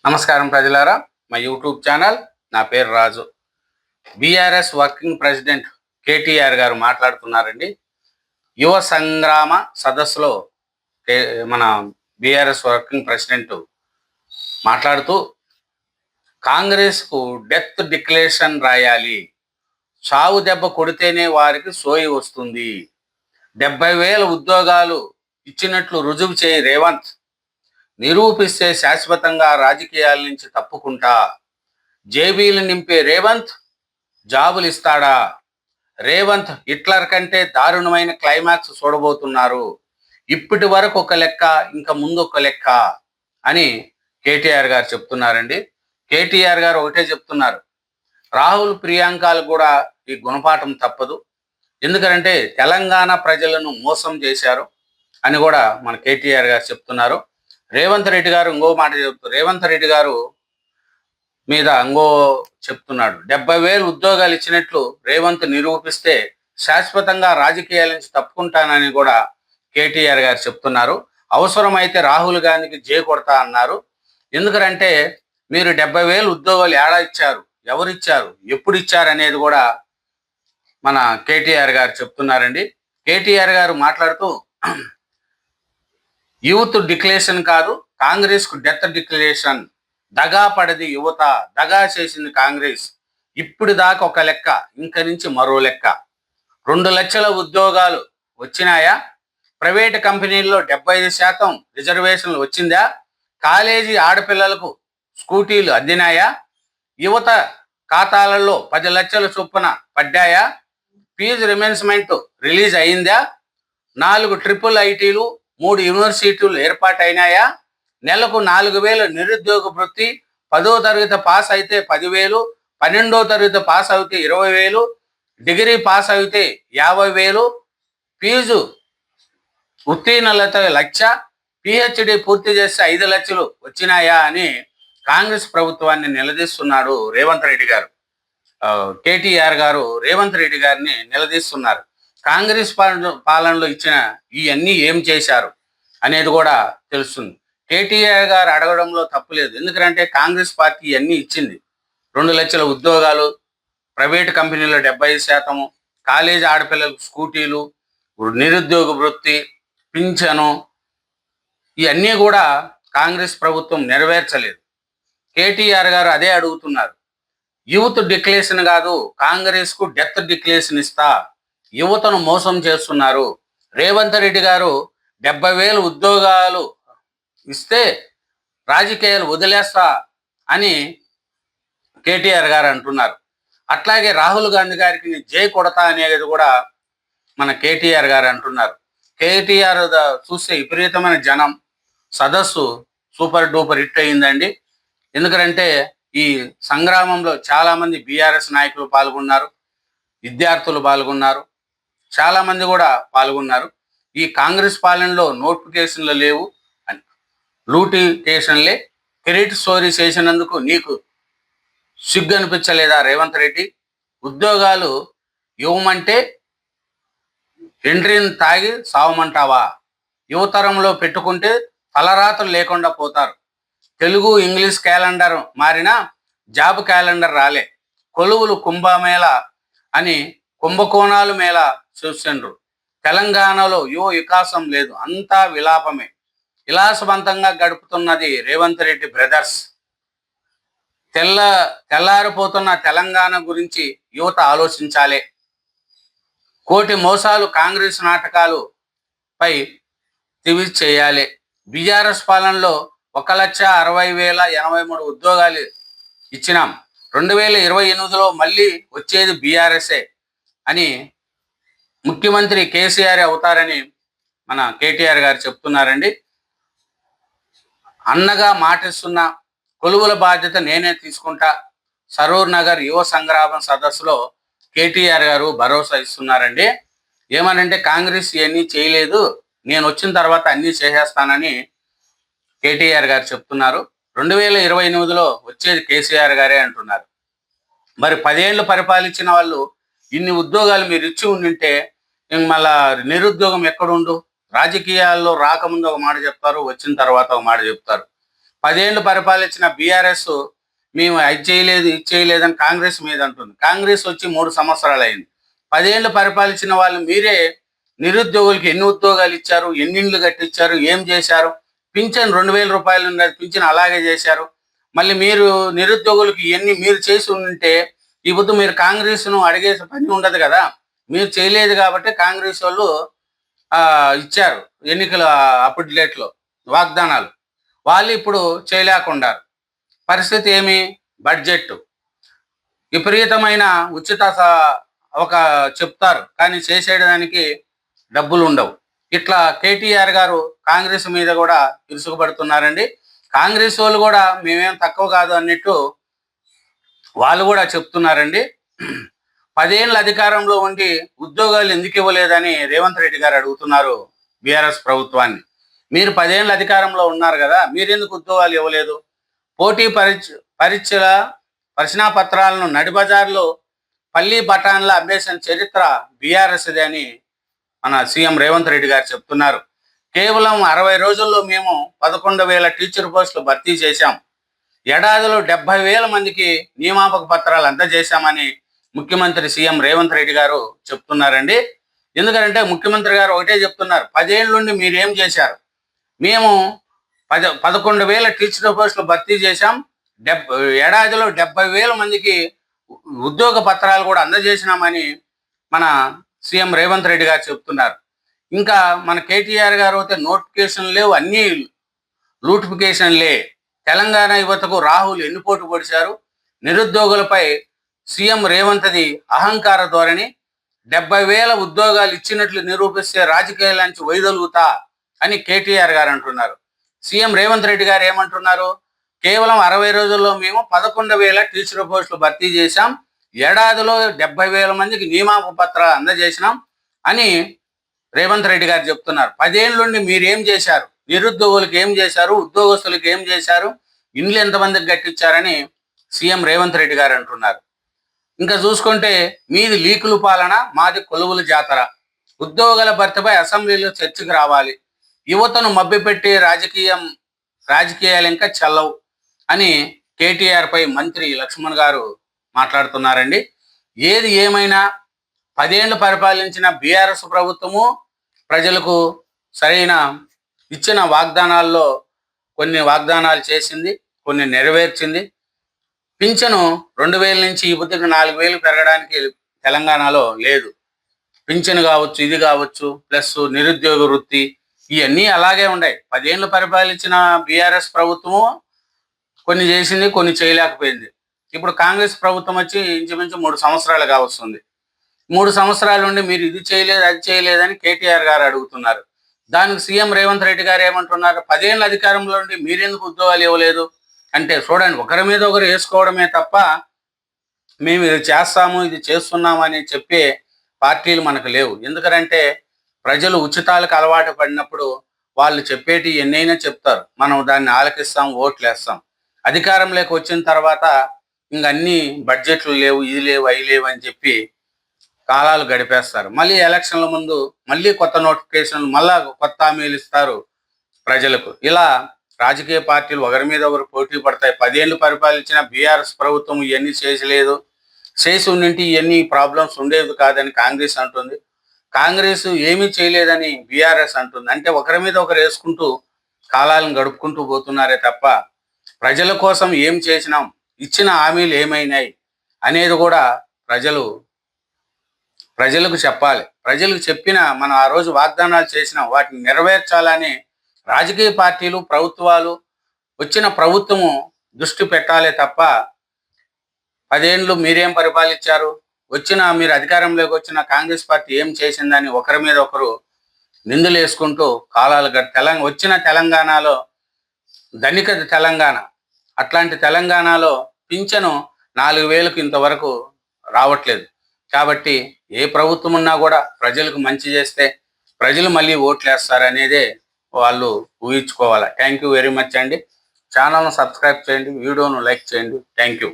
నమస్కారం ప్రజలారా, మా యూట్యూబ్ ఛానల్. నా పేరు రాజు. బీఆర్ఎస్ వర్కింగ్ ప్రెసిడెంట్ కేటీఆర్ గారు మాట్లాడుతున్నారండి. యువ సంగ్రామ సదస్సులో మన బీఆర్ఎస్ వర్కింగ్ ప్రెసిడెంట్ మాట్లాడుతూ కాంగ్రెస్కు డెత్ డిక్లరేషన్ రాయాలి, చావు దెబ్బ కొడితేనే వారికి సోయి వస్తుంది, 70,000 ఉద్యోగాలు ఇచ్చినట్లు రుజువు చేయి రేవంత్, నిరూపిస్తే శాశ్వతంగా రాజకీయాల నుంచి తప్పుకుంటా, జేబీలు నింపే రేవంత్ జాబులు ఇస్తాడా, రేవంత్ హిట్లర్ కంటే దారుణమైన క్లైమాక్స్ చూడబోతున్నారు, ఇప్పటి వరకు ఒక లెక్క ఇంకా ముందు ఒక లెక్క అని కేటీఆర్ గారు చెప్తున్నారండి. కేటీఆర్ గారు ఒకటే చెప్తున్నారు, రాహుల్ ప్రియాంకలు కూడా ఈ గుణపాఠం తప్పదు, ఎందుకంటే తెలంగాణ ప్రజలను మోసం చేశారు అని కూడా మన కేటీఆర్ గారు చెప్తున్నారు. రేవంత్ రెడ్డి గారు ఇంకో మాట చెప్తారు. రేవంత్ రెడ్డి గారు మీద ఇంకో చెప్తున్నాడు, 70,000 ఉద్యోగాలు ఇచ్చినట్లు రేవంత్ నిరూపిస్తే శాశ్వతంగా రాజకీయాల నుంచి తప్పుకుంటానని కూడా కేటీఆర్ గారు చెప్తున్నారు. అవసరమైతే రాహుల్ గాంధీకి జే కొడతా అన్నారు. ఎందుకంటే మీరు 70,000 ఉద్యోగాలు ఏడా ఇచ్చారు, ఎవరిచ్చారు, ఎప్పుడు ఇచ్చారు అనేది కూడా మన కేటీఆర్ గారు చెప్తున్నారండి. కేటీఆర్ గారు మాట్లాడుతూ యూత్ డిక్లరేషన్ కాదు, కాంగ్రెస్ కు డెత్ డిక్లరేషన్, దగా పడది యువత, దగా చేసింది కాంగ్రెస్, ఇప్పుడు దాకా ఒక లెక్క, ఇంక నుంచి మరో లెక్క, 2 లక్షల ఉద్యోగాలు వచ్చినాయా, ప్రైవేట్ కంపెనీల్లో 75% రిజర్వేషన్లు వచ్చిందా, కాలేజీ ఆడపిల్లలకు స్కూటీలు అందినాయా, యువత ఖాతాలలో 10 లక్షల చొప్పున పడ్డాయా, ఫీజు రిమెన్స్మెంట్ రిలీజ్ అయిందా, 4 ట్రిపుల్ ఐటీలు 3 యూనివర్సిటీలు ఏర్పాటైనాయా, నెలకు 4,000 నిరుద్యోగ వృత్తి, 10వ తరగతి పాస్ అయితే 10,000, 12వ తరగతి పాస్ అయితే 20,000, డిగ్రీ పాస్ అయితే 50,000, ఫీజు ఉత్తీర్ణత 1,00,000, పిహెచ్డి పూర్తి చేస్తే 5 లక్షలు వచ్చినాయా అని కాంగ్రెస్ ప్రభుత్వాన్ని నిలదీస్తున్నాడు రేవంత్ రెడ్డి గారు. కేటీఆర్ గారు రేవంత్ రెడ్డి గారిని నిలదీస్తున్నారు. కాంగ్రెస్ పాలనలో ఇచ్చిన ఇవన్నీ ఏం చేశారు అనేది కూడా తెలుస్తుంది. కేటీఆర్ గారు అడగడంలో తప్పులేదు, ఎందుకంటే కాంగ్రెస్ పార్టీ ఇవన్నీ ఇచ్చింది. 2 లక్షల ఉద్యోగాలు, ప్రైవేట్ కంపెనీలో 70%, కాలేజీ ఆడపిల్లలకు స్కూటీలు, నిరుద్యోగ వృత్తి, పింఛను, ఇవన్నీ కూడా కాంగ్రెస్ ప్రభుత్వం నెరవేర్చలేదు. కేటీఆర్ గారు అదే అడుగుతున్నారు, యూత్ డిక్లరేషన్ కాదు, కాంగ్రెస్ కు డెత్ డిక్లరేషన్ ఇస్తా, యువతను మోసం చేస్తున్నారు, రేవంత్ రెడ్డి గారు 70,000 ఉద్యోగాలు ఇస్తే రాజకీయాలు వదిలేస్తా అని కేటీఆర్ గారు అంటున్నారు. అట్లాగే రాహుల్ గాంధీ గారికి జై కొడతా అనేది కూడా మన కేటీఆర్ గారు అంటున్నారు. కేటీఆర్ చూస్తే విపరీతమైన జనం, సదస్సు సూపర్ డూపర్ హిట్ అయిందండి. ఎందుకంటే ఈ సంగ్రామంలో చాలామంది బీఆర్ఎస్ నాయకులు పాల్గొన్నారు, విద్యార్థులు పాల్గొన్నారు, చాలామంది కూడా పాల్గొన్నారు. ఈ కాంగ్రెస్ పాలనలో నోటిఫికేషన్లు లేవు అని, లూటికేషన్లే, క్రెడిట్ స్టోరీ చేసినందుకు నీకు సిగ్గు అనిపించలేదా రేవంత్ రెడ్డి? ఉద్యోగాలు ఇవ్వమంటే ఎండ్రిని తాగి సావమంటావా? యువతరంలో పెట్టుకుంటే తలరాతలు లేకుండా పోతారు. తెలుగు ఇంగ్లీష్ క్యాలెండర్ మారినా జాబ్ క్యాలెండర్ రాలే. కొలువులు కుంభమేళ అని కుంభకోణాలు మేళ చూసిండ్రు. తెలంగాణలో యువ వికాసం లేదు, అంతా విలాపమే. విలాసవంతంగా గడుపుతున్నది రేవంత్ రెడ్డి బ్రదర్స్. తెల్లారిపోతున్న తెలంగాణ గురించి యువత ఆలోచించాలి. కోటి మోసాలు కాంగ్రెస్ నాటకాలు పై తివి చేయాలి. బీఆర్ఎస్ పాలనలో 1,60,083 ఉద్యోగాలు ఇచ్చినాం, 2028లో మళ్ళీ వచ్చేది బీఆర్ఎస్ఏ అని ముఖ్యమంత్రి కేసీఆర్ అవుతారని మన కేటీఆర్ గారు చెప్తున్నారండి. అన్నగా మాటిస్తున్న కొలువుల బాధ్యత నేనే తీసుకుంటా, సరూర్ నగర్ యువ సంగ్రామ సదస్సులో కేటీఆర్ గారు భరోసా ఇస్తున్నారండి. ఏమనంటే కాంగ్రెస్ ఇవన్నీ చేయలేదు, నేను వచ్చిన తర్వాత అన్నీ చేసేస్తానని కేటీఆర్ గారు చెప్తున్నారు. 2028లో వచ్చేది కేసీఆర్ గారే అంటున్నారు. మరి 10 ఏళ్ళు పరిపాలించిన వాళ్ళు ఇన్ని ఉద్యోగాలు మీరు ఇచ్చి ఉండింటే మళ్ళా నిరుద్యోగం ఎక్కడుండు? రాజకీయాల్లో రాకముందు ఒక మాట చెప్తారు, వచ్చిన తర్వాత ఒక మాట చెప్తారు. 10 ఏళ్ళు పరిపాలించిన బీఆర్ఎస్ మేము అది చేయలేదు ఇది చేయలేదు అని కాంగ్రెస్ మీద అంటుంది. కాంగ్రెస్ వచ్చి 3 సంవత్సరాలు అయింది. 10 ఏళ్ళు పరిపాలించిన వాళ్ళు మీరే నిరుద్యోగులకి ఎన్ని ఉద్యోగాలు ఇచ్చారు, ఎన్ని ఇండ్లు కట్టించారు, ఏం చేశారు? పింఛన్ 2000 రూపాయలు ఉన్నది, పింఛన్ అలాగే చేశారు. మళ్ళీ మీరు నిరుద్యోగులకి ఎన్ని మీరు చేసి ఉంటే ఈ పొద్దు మీరు కాంగ్రెస్ను అడిగేసే పని ఉండదు కదా. మీరు చేయలేదు కాబట్టి కాంగ్రెస్ వాళ్ళు ఇచ్చారు ఎన్నికల అప్డేట్లో వాగ్దానాలు. వాళ్ళు ఇప్పుడు చేయలేకున్నారు. పరిస్థితి ఏమి? బడ్జెట్ విపరీతమైన ఉచిత ఒక చెప్తారు కానీ చేసేయడానికి డబ్బులు ఉండవు. ఇట్లా కేటీఆర్ గారు కాంగ్రెస్ మీద కూడా ఇరుసుకుపడుతున్నారండి. కాంగ్రెస్ వాళ్ళు కూడా మేమేం తక్కువ కాదు అన్నట్టు వాళ్ళు కూడా చెప్తున్నారండి. 10 ఏళ్ళ అధికారంలో ఉండి ఉద్యోగాలు ఎందుకు ఇవ్వలేదని రేవంత్ రెడ్డి గారు అడుగుతున్నారు బీఆర్ఎస్ ప్రభుత్వాన్ని. మీరు 10 ఏళ్ళ అధికారంలో ఉన్నారు కదా, మీరెందుకు ఉద్యోగాలు ఇవ్వలేదు? పోటీ పరీక్షల ప్రశ్నాపత్రాలను నడిబజార్లో పల్లి బఠాన్ల అమ్మేసిన చరిత్ర బీఆర్ఎస్ది అని మన సీఎం రేవంత్ రెడ్డి గారు చెప్తున్నారు. కేవలం 60 రోజుల్లో మేము 11,000 టీచర్ పోస్టులు భర్తీ చేశాం. ఏడాదిలో 70,000 మందికి నియామక పత్రాలు అందజేశామని ముఖ్యమంత్రి సీఎం రేవంత్ రెడ్డి గారు చెప్తున్నారండి. ఎందుకంటే ముఖ్యమంత్రి గారు ఒకటే చెప్తున్నారు, 10 ఏళ్ళ నుండి మీరేం చేశారు? మేము 11,000 టీచర్ పోస్టులు భర్తీ చేశాం, ఏడాదిలో 70,000 మందికి ఉద్యోగ పత్రాలు కూడా అందజేసినామని మన సీఎం రేవంత్ రెడ్డి గారు చెప్తున్నారు. ఇంకా మన కేటీఆర్ గారు అయితే నోటిఫికేషన్ లేవు, అన్నీ లూటిఫికేషన్లే. తెలంగాణ యువతకు రాహుల్ ఎన్నిపోటు పొడిచారు. నిరుద్యోగులపై సీఎం రేవంత్ది అహంకార ధోరణి. 70,000 ఉద్యోగాలు ఇచ్చినట్లు నిరూపిస్తే రాజకీయాల నుంచి వైదొలుగుతా అని కేటీఆర్ గారు అంటున్నారు. సీఎం రేవంత్ రెడ్డి గారు ఏమంటున్నారు? కేవలం 60 రోజుల్లో మేము 11,000 టీచర్ పోస్టులు భర్తీ చేశాం, ఏడాదిలో 70,000 మందికి నియామక పత్రాలు అందజేసినాం అని రేవంత్ రెడ్డి గారు చెప్తున్నారు. 10 ఏళ్ళ నుండి మీరేం చేశారు? నిరుద్యోగులకు ఏం చేశారు? ఉద్యోగస్తులకు ఏం చేశారు? ఇండ్లు ఎంతమందికి కట్టించారని సీఎం రేవంత్ రెడ్డి గారు అంటున్నారు. ఇంకా చూసుకుంటే మీది లీకులు పాలన, మాది కొలువుల జాతర. ఉద్యోగాల భర్తీపై అసెంబ్లీలో చర్చకు రావాలి. యువతను మభ్యపెట్టి రాజకీయాలు ఇంకా చెల్లవు అని కేటీఆర్ పై మంత్రి లక్ష్మణ్ గారు మాట్లాడుతున్నారండి. ఏది ఏమైనా 10 ఏళ్ళు పరిపాలించిన బీఆర్ఎస్ ప్రభుత్వము ప్రజలకు సరైన ఇచ్చిన వాగ్దానాల్లో కొన్ని వాగ్దానాలు చేసింది, కొన్ని నెరవేర్చింది. పింఛను 2,000 నుంచి ఈ బుద్ధికి 4,000 పెరగడానికి తెలంగాణలో లేదు. పింఛను కావచ్చు, ఇది కావచ్చు, ప్లస్ నిరుద్యోగ వృత్తి, ఇవన్నీ అలాగే ఉన్నాయి. 10 ఏళ్ళు పరిపాలించిన బీఆర్ఎస్ ప్రభుత్వము కొన్ని చేసింది, కొన్ని చేయలేకపోయింది. ఇప్పుడు కాంగ్రెస్ ప్రభుత్వం వచ్చి ఇంచుమించు 3 సంవత్సరాలు కావస్తుంది. 3 సంవత్సరాల నుండి మీరు ఇది చేయలేదు, అది చేయలేదని కేటీఆర్ గారు అడుగుతున్నారు. దానికి సీఎం రేవంత్ రెడ్డి గారు ఏమంటున్నారు? 10 ఏళ్ళ అధికారంలో ఉండి మీరెందుకు ఉద్యోగాలు ఇవ్వలేదు అంటే, చూడండి, ఒకరి మీద ఒకరు వేసుకోవడమే తప్ప మేము ఇది చేస్తాము, ఇది చేస్తున్నాము అని చెప్పే పార్టీలు మనకు లేవు. ఎందుకంటే ప్రజలు ఉచితాలకు అలవాటు పడినప్పుడు వాళ్ళు చెప్పేటి ఎన్నైనా చెప్తారు, మనం దాన్ని ఆలకిస్తాం, ఓట్లు వేస్తాం. అధికారంలోకి వచ్చిన తర్వాత ఇంకన్నీ బడ్జెట్లు లేవు, ఇది లేవు, అవి లేవు అని చెప్పి కాలాలు గడిపేస్తారు. మళ్ళీ ఎలక్షన్ల ముందు మళ్ళీ కొత్త నోటిఫికేషన్లు, మళ్ళా కొత్త హామీలు ఇస్తారు ప్రజలకు. ఇలా రాజకీయ పార్టీలు ఒకరి మీద ఒకరు పోటీ పడతాయి. 10 ఏళ్ళు పరిపాలించిన బీఆర్ఎస్ ప్రభుత్వం ఇవన్నీ చేసలేదు, చేసి ఉండింటి ఇవన్నీ ప్రాబ్లమ్స్ ఉండేది కాదని కాంగ్రెస్ అంటుంది. కాంగ్రెస్ ఏమీ చేయలేదని బీఆర్ఎస్ అంటుంది. అంటే ఒకరి మీద ఒకరు వేసుకుంటూ కాలాలను గడుపుకుంటూ పోతున్నారే తప్ప ప్రజల కోసం ఏం చేసినాం, ఇచ్చిన హామీలు ఏమైనాయి అనేది కూడా ప్రజలకు చెప్పాలి. ప్రజలకు చెప్పిన మనం ఆ రోజు వాగ్దానాలు చేసిన వాటిని నెరవేర్చాలని రాజకీయ పార్టీలు, ప్రభుత్వాలు, వచ్చిన ప్రభుత్వము దృష్టి పెట్టాలే తప్ప 10 ఏళ్ళు మీరేం పరిపాలించారు, మీరు అధికారంలోకి వచ్చిన కాంగ్రెస్ పార్టీ ఏం చేసిందని ఒకరి మీద ఒకరు నిందలు వేసుకుంటూ కాలాలు వచ్చిన తెలంగాణలో ధనిక తెలంగాణ, అట్లాంటి తెలంగాణలో పింఛను 4,000కు ఇంతవరకు రావట్లేదు. కాబట్టి ఏ ప్రభుత్వం ఉన్నా కూడా ప్రజలకు మంచి చేస్తే ప్రజలు మళ్ళీ ఓట్లు వేస్తారనేదే వాళ్ళు ఊహించుకోవాలి. థ్యాంక్ యూ వెరీ మచ్ అండి. ఛానల్ను సబ్స్క్రైబ్ చేయండి, వీడియోను లైక్ చేయండి. Thank you.